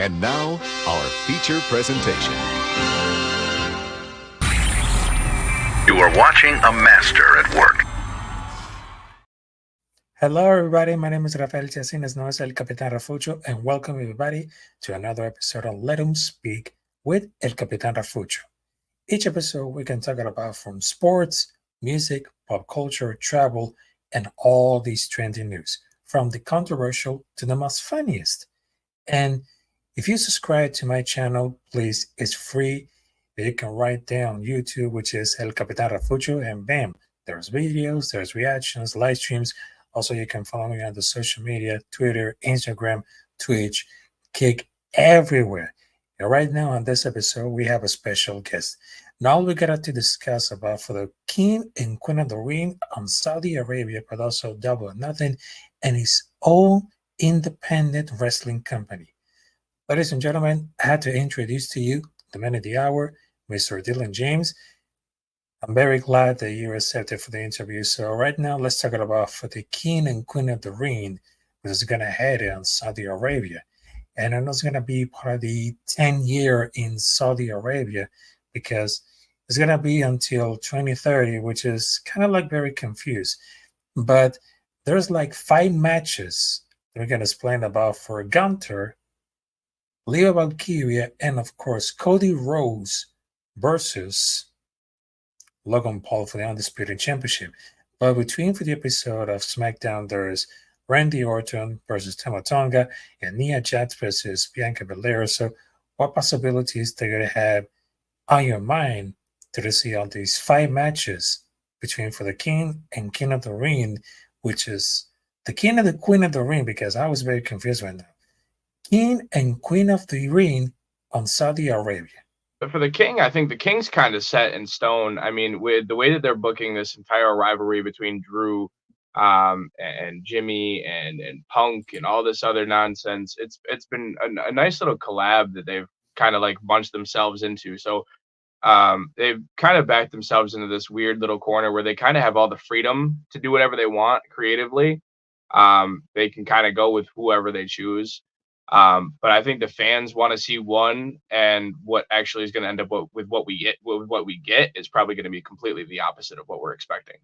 And now, our feature presentation. You are watching a master at work. Hello, everybody. My name is Rafael Chacín, as known as El Capitán Rafucho, and welcome everybody to another episode of Let 'em Speak with El Capitán Rafucho. Each episode, we can talk about from sports, music, pop culture, travel, and all these trending news, from the controversial to the most funniest. And if you subscribe to my channel, please, it's free. You can write down YouTube, which is El Capitán Rafucho, and bam, there's videos, there's reactions, live streams. Also, you can follow me on the social media, Twitter, Instagram, Twitch, Kick, everywhere. And right now on this episode, we have a special guest. Now we got to discuss about for the king and queen of the ring on Saudi Arabia, but also Double or Nothing, and his own independent wrestling company. Ladies and gentlemen, I had to introduce to you the man of the hour, Mr. Dylan James. I'm very glad that you accepted for the interview. So right now, let's talk about for the king and queen of the ring, which is going to head on Saudi Arabia. And I know it's going to be part of the 10-year in Saudi Arabia because it's going to be until 2030, which is kind of like very confused. But there's like 5 matches that we're going to explain about for Gunter, Leo Valkyria, and of course, Cody Rhodes versus Logan Paul for the Undisputed Championship. But between for the episode of SmackDown, there's Randy Orton versus Tama Tonga and Nia Jax versus Bianca Belair. So what possibilities they're going to have on your mind to see all these 5 matches between for the king and queen of the ring, which is the king and the queen of the ring, because I was very confused right now. King and queen of the ring on Saudi Arabia. But for the king, I think the king's kind of set in stone. I mean, with the way that they're booking this entire rivalry between Drew and Jimmy and Punk and all this other nonsense, it's been a nice little collab that they've kind of like bunched themselves into. So they've kind of backed themselves into this weird little corner where they kind of have all the freedom to do whatever they want creatively. They can kind of go with whoever they choose. But I think the fans want to see one, and what actually is going to end up with what we get. What we get is probably going to be completely the opposite of what we're expecting.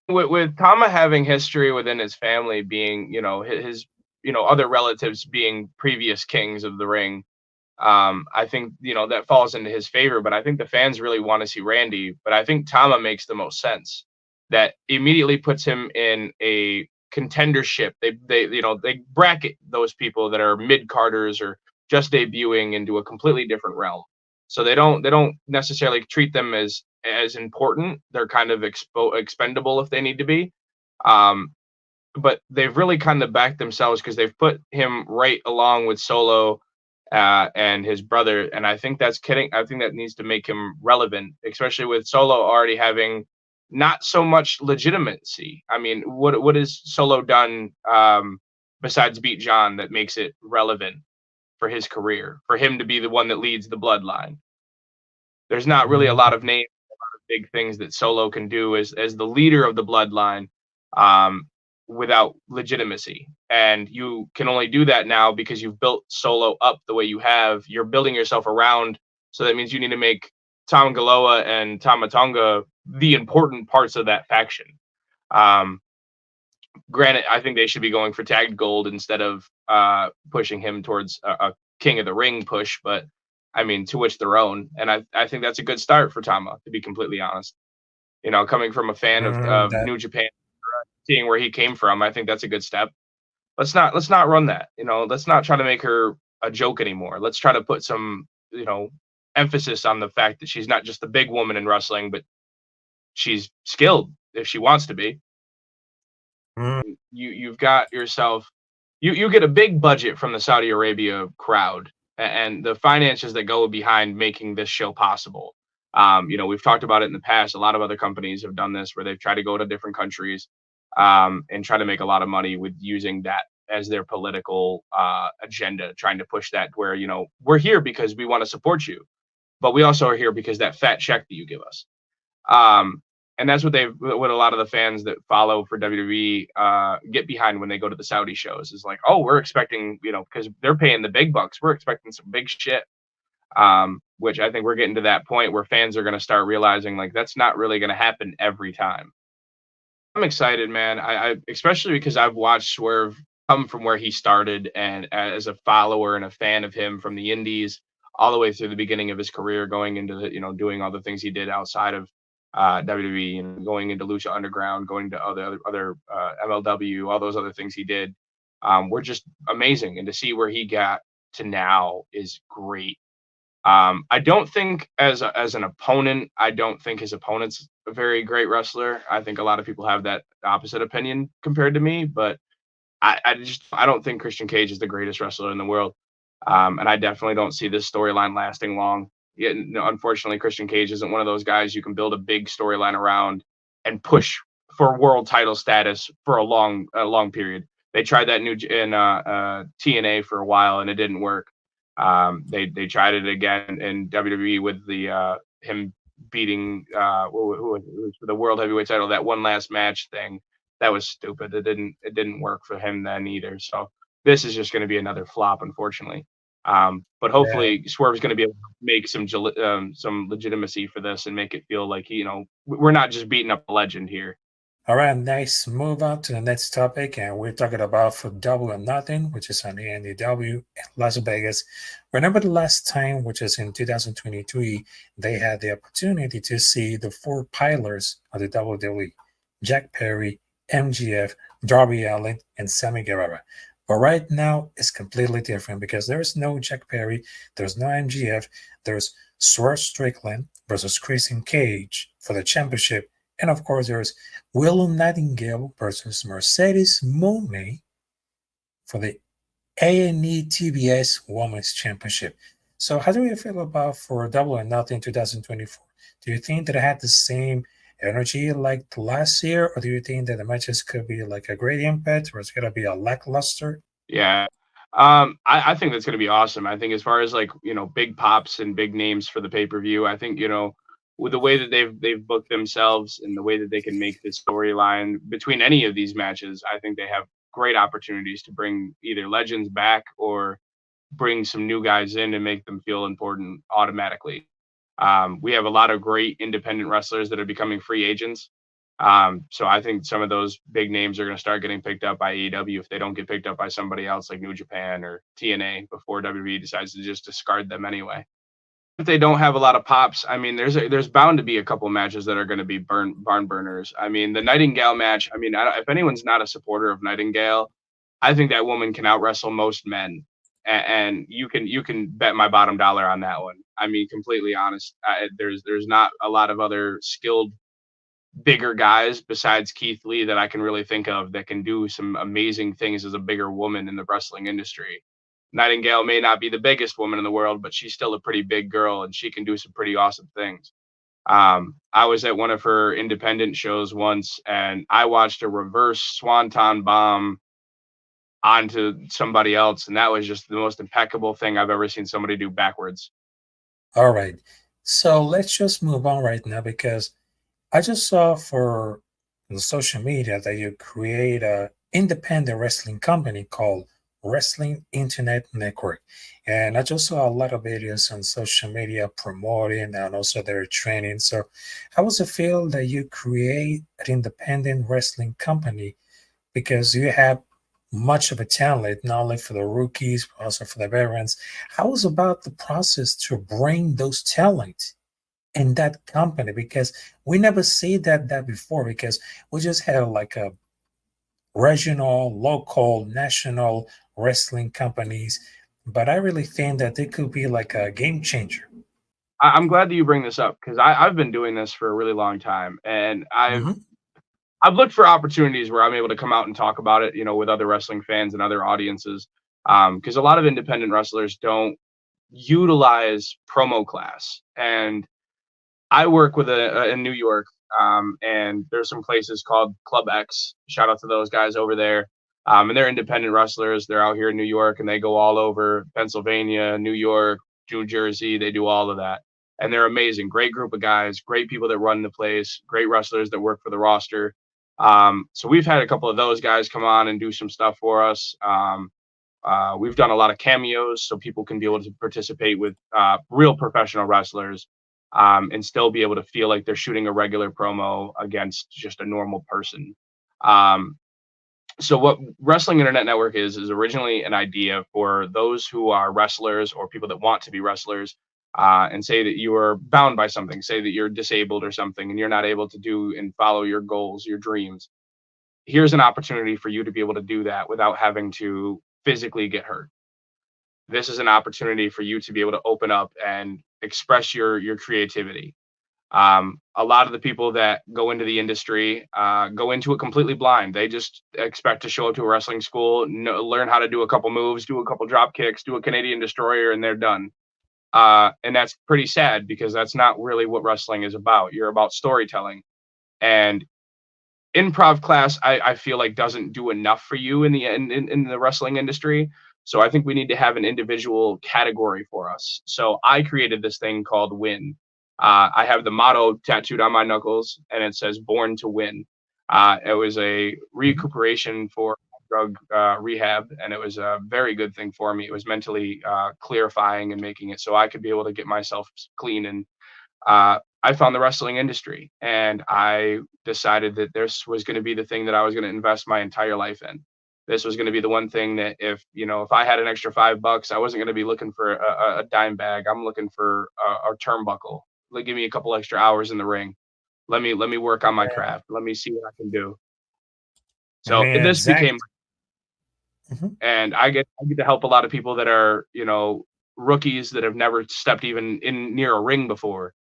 With Tama having history within his family, being his other relatives being previous kings of the ring, I think that falls into his favor. But I think the fans really want to see Randy. But I think Tama makes the most sense. That immediately puts him in a contendership. They bracket those people that are mid-carders or just debuting into a completely different realm. So they don't necessarily treat them as important. They're kind of expendable if they need to be. But they've really kind of backed themselves because they've put him right along with Solo and his brother, and I think that's kidding. I think that needs to make him relevant, especially with Solo already having not so much legitimacy. I mean, what has Solo done besides beat John that makes it relevant for his career, for him to be the one that leads the bloodline? There's not really a lot of names, a lot of big things that Solo can do as the leader of the bloodline without legitimacy. And you can only do that now because you've built Solo up the way you have. You're building yourself around, so that means you need to make Tom Galoa and Tama Tonga the important parts of that faction. Granted, I think they should be going for tagged gold instead of pushing him towards a King of the Ring push, but I mean, to which their own. And I think that's a good start for Tama, to be completely honest. Coming from a fan of New Japan, seeing where he came from, I think that's a good step. Let's not run that. Let's not try to make her a joke anymore. Let's try to put some, emphasis on the fact that she's not just a big woman in wrestling, but she's skilled if she wants to be. You've got yourself, you get a big budget from the Saudi Arabia crowd and the finances that go behind making this show possible. We've talked about it in the past. A lot of other companies have done this where they've tried to go to different countries and try to make a lot of money with using that as their political agenda, trying to push that where, we're here because we want to support you, but we also are here because that fat check that you give us. And that's what a lot of the fans that follow for WWE get behind when they go to the Saudi shows is like, oh, we're expecting, because they're paying the big bucks, we're expecting some big shit. Which I think we're getting to that point where fans are going to start realizing like that's not really going to happen every time. I'm excited, man. I especially because I've watched Swerve come from where he started, and as a follower and a fan of him from the Indies all the way through the beginning of his career, going into doing all the things he did outside of WWE and going into Lucha Underground, going to other MLW, all those other things he did, were just amazing. And to see where he got to now is great. I don't think as an opponent, I don't think his opponent's a very great wrestler. I think a lot of people have that opposite opinion compared to me, but I don't think Christian Cage is the greatest wrestler in the world. And I definitely don't see this storyline lasting long. Yet, unfortunately, Christian Cage isn't one of those guys you can build a big storyline around and push for world title status for a long period. They tried that in TNA for a while and it didn't work. They tried it again in WWE with the him beating who was for the world heavyweight title, that one last match thing. That was stupid. It didn't work for him then either. So this is just going to be another flop, unfortunately. But Yeah. hopefully Swerve's going to be able to make some legitimacy for this and make it feel like we're not just beating up a legend here. All right, nice. Move on to the next topic, and we're talking about for Double or Nothing, which is on the NEW in Las Vegas. Remember the last time, which is in 2023, they had the opportunity to see the four pillars of the WWE: Jack Perry, MGF, Darby Allin, and Sammy Guevara. But right now, it's completely different because there's no Jack Perry, there's no MGF, there's Swerve Strickland versus Christian Cage for the championship, and of course, there's Willow Nightingale versus Mercedes Moné for the A&E TBS Women's Championship. So how do you feel about for Double or Nothing 2024? Do you think that it had the same energy like the last year, or do you think that the matches could be like a great impact, or it's going to be a lackluster? Yeah. I think that's going to be awesome. I think as far as like, big pops and big names for the pay-per-view, I think, with the way that they've booked themselves and the way that they can make this storyline between any of these matches, I think they have great opportunities to bring either legends back or bring some new guys in and make them feel important automatically. We have a lot of great independent wrestlers that are becoming free agents. So I think some of those big names are going to start getting picked up by AEW if they don't get picked up by somebody else like New Japan or TNA before WWE decides to just discard them anyway. If they don't have a lot of pops, I mean, there's bound to be a couple matches that are going to be barn burners. I mean, the Nightingale match. I mean, if anyone's not a supporter of Nightingale, I think that woman can out wrestle most men, and you can bet my bottom dollar on that one. I mean, completely honest. There's not a lot of other skilled bigger guys besides Keith Lee that I can really think of that can do some amazing things as a bigger woman in the wrestling industry. Nightingale may not be the biggest woman in the world, but she's still a pretty big girl and she can do some pretty awesome things. I was at one of her independent shows once and I watched a reverse swanton bomb onto somebody else, and that was just the most impeccable thing I've ever seen somebody do backwards. All right. So let's just move on right now because I just saw for the social media that you create a independent wrestling company called Wrestling Internet Network. And I just saw a lot of videos on social media promoting and also their training. So how does it feel that you create an independent wrestling company because you have much of a talent, not only for the rookies, but also for the veterans? How was about the process to bring those talents in that company? Because we never see that before because we just had like a regional, local, national wrestling companies. But I really think that they could be like a game changer. I'm glad that you bring this up because I've been doing this for a really long time, and Mhm. I've looked for opportunities where I'm able to come out and talk about it, with other wrestling fans and other audiences. Because a lot of independent wrestlers don't utilize promo class, and I work with in New York, and there's some places called Club X. Shout out to those guys over there. And they're independent wrestlers. They're out here in New York, and they go all over Pennsylvania, New York, New Jersey. They do all of that. and they're amazing. Great group of guys, great people that run the place, great wrestlers that work for the roster. So we've had a couple of those guys come on and do some stuff for us. We've done a lot of cameos so people can be able to participate with real professional wrestlers, and still be able to feel like they're shooting a regular promo against just a normal person. Um, so what Wrestling Internet Network is originally an idea for those who are wrestlers or people that want to be wrestlers, and say that you are bound by something, say that you're disabled or something, and you're not able to do and follow your goals, your dreams. Here's an opportunity for you to be able to do that without having to physically get hurt. This is an opportunity for you to be able to open up and express your creativity. A lot of the people that go into the industry go into it completely blind. They just expect to show up to a wrestling school, learn how to do a couple moves, do a couple drop kicks, do a Canadian destroyer, and they're done. And that's pretty sad because that's not really what wrestling is about. You're about storytelling. And improv class, I feel like doesn't do enough for you in the wrestling industry. So I think we need to have an individual category for us. So I created this thing called Win. I have the motto tattooed on my knuckles, and it says "Born to Win." It was a recuperation for drug rehab, and it was a very good thing for me. It was mentally clarifying and making it so I could be able to get myself clean. And I found the wrestling industry, and I decided that this was going to be the thing that I was going to invest my entire life in. This was going to be the one thing that if I had an extra $5, I wasn't going to be looking for a dime bag. I'm looking for a turnbuckle. Like, give me a couple extra hours in the ring. Let me work on my craft. Let me see what I can do. I So mean, this became, Mhm. and I get to help a lot of people that are rookies that have never stepped even in near a ring before,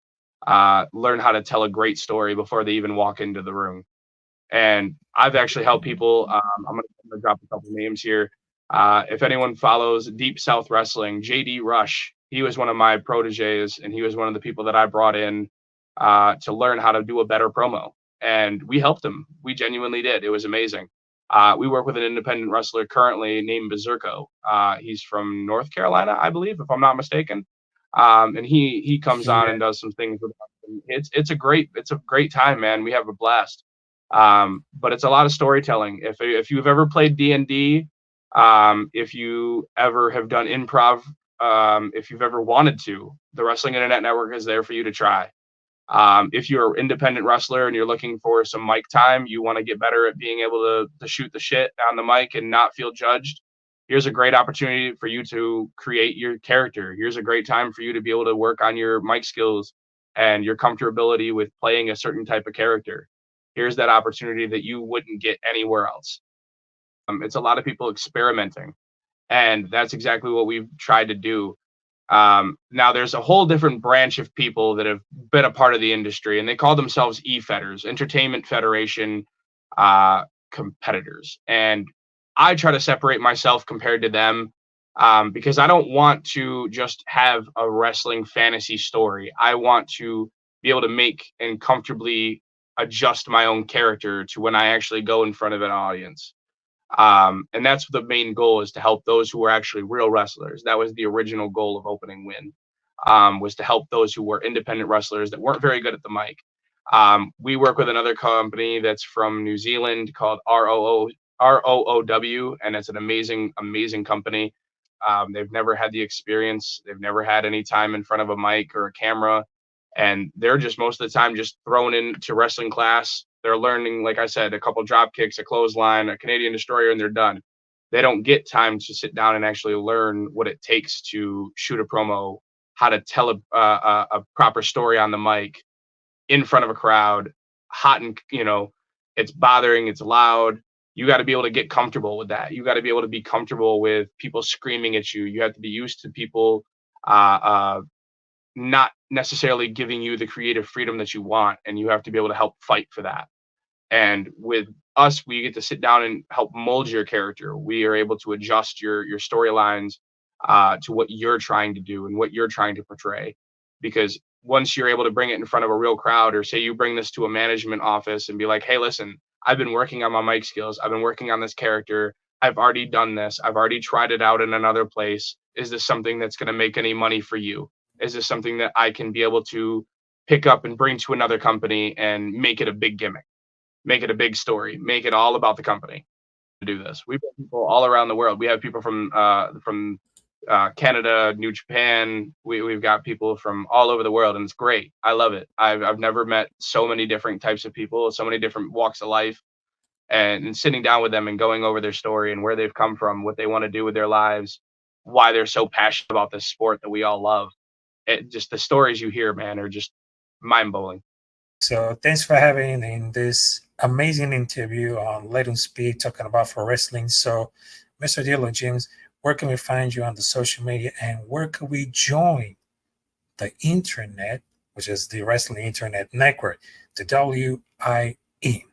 learn how to tell a great story before they even walk into the room. And I've actually helped people. I'm gonna drop a couple names here. If anyone follows Deep South Wrestling, JD Rush, he was one of my proteges, and he was one of the people that I brought in to learn how to do a better promo. And we helped him. We genuinely did. It was amazing. We work with an independent wrestler currently named Berserko. He's from North Carolina, I believe, if I'm not mistaken. And he comes on Yeah. and does some things with us. And it's a great time, man. We have a blast. But it's a lot of storytelling. If you've ever played D&D, if you ever have done improv, if you've ever wanted to, the Wrestling Internet Network is there for you to try. If you're an independent wrestler and you're looking for some mic time, you want to get better at being able to shoot the shit on the mic and not feel judged. Here's a great opportunity for you to create your character. Here's a great time for you to be able to work on your mic skills and your comfortability with playing a certain type of character. Here's that opportunity that you wouldn't get anywhere else. It's a lot of people experimenting, and that's exactly what we've tried to do. Now there's a whole different branch of people that have been a part of the industry, and they call themselves e-fetters, Entertainment Federation competitors. And I try to separate myself compared to them, because I don't want to just have a wrestling fantasy story. I want to be able to make and comfortably adjust my own character to when I actually go in front of an audience. And that's the main goal, is to help those who are actually real wrestlers. That was the original goal of Opening Win, was to help those who were independent wrestlers that weren't very good at the mic. We work with another company that's from New Zealand called ROOW, and it's an amazing, amazing company. They've never had the experience. They've never had any time in front of a mic or a camera, and they're just most of the time just thrown into wrestling class. They're learning, like I said, a couple drop kicks, a clothesline, a Canadian destroyer, and they're done. They don't get time to sit down and actually learn what it takes to shoot a promo, how to tell a proper story on the mic in front of a crowd, hot, and it's bothering, it's loud. You got to be able to get comfortable with that. You got to be able to be comfortable with people screaming at you. You have to be used to people not necessarily giving you the creative freedom that you want, and you have to be able to help fight for that. And with us, we get to sit down and help mold your character. We are able to adjust your storylines to what you're trying to do and what you're trying to portray. Because once you're able to bring it in front of a real crowd, or say you bring this to a management office and be like, hey, listen, I've been working on my mic skills. I've been working on this character. I've already done this. I've already tried it out in another place. Is this something that's going to make any money for you? Is this something that I can be able to pick up and bring to another company and make it a big gimmick, make it a big story, make it all about the company to do this? We've got people all around the world. We have people from Canada, New Japan. We've got people from all over the world, and it's great. I love it. I've never met so many different types of people, so many different walks of life, and sitting down with them and going over their story and where they've come from, what they want to do with their lives, why they're so passionate about this sport that we all love. It just the stories you hear, man, are just mind blowing. So thanks for having in this amazing interview on Let Him Speak, talking about for wrestling. So, Mr. Dilo James, where can we find you on the social media, and where can we join the internet, which is the Wrestling Internet Network, the WIE?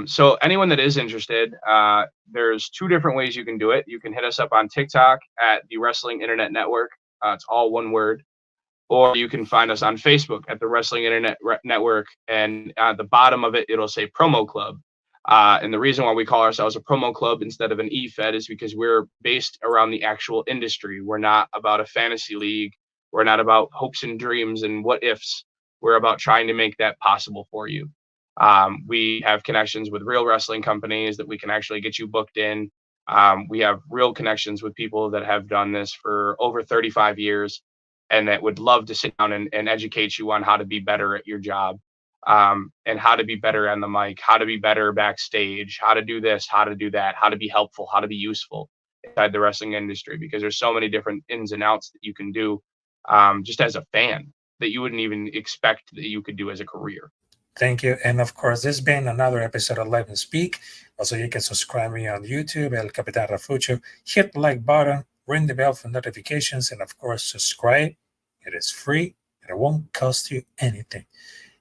So anyone that is interested, there's two different ways you can do it. You can hit us up on TikTok at the Wrestling Internet Network. It's all one word. Or you can find us on Facebook at the Wrestling Internet Network, and at the bottom of it, it'll say Promo Club. And the reason why we call ourselves a promo club instead of an e-fed is because we're based around the actual industry. We're not about a fantasy league. We're not about hopes and dreams and what ifs. We're about trying to make that possible for you. We have connections with real wrestling companies that we can actually get you booked in. We have real connections with people that have done this for over 35 years and that would love to sit down and educate you on how to be better at your job, and how to be better on the mic, how to be better backstage, how to do this, how to do that, how to be helpful, how to be useful inside the wrestling industry, because there's so many different ins and outs that you can do, just as a fan, that you wouldn't even expect that you could do as a career. Thank you. And of course, this has been another episode of Let Him Speak. Also, you can subscribe me on YouTube, El Capitán Rafucho. Hit the like button, ring the bell for notifications, and of course, subscribe. It is free and it won't cost you anything.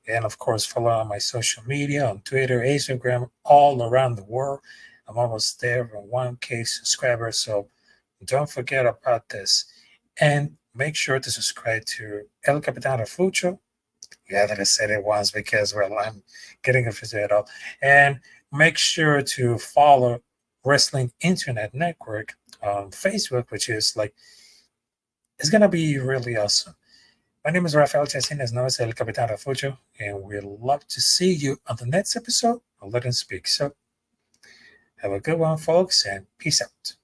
And of course, follow on my social media on Twitter, Instagram, all around the world. I'm almost there for 1K subscribers, so don't forget about this. And make sure to subscribe to El Capitán Rafucho. Yeah, that I said it once because, well, I'm getting confused all. And make sure to follow Wrestling Internet Network on Facebook, which is like, it's going to be really awesome. My name is Rafael Chacín, as known as El Capitán Rafucho, and we'd love to see you on the next episode of Let Him Speak. So have a good one, folks, and peace out.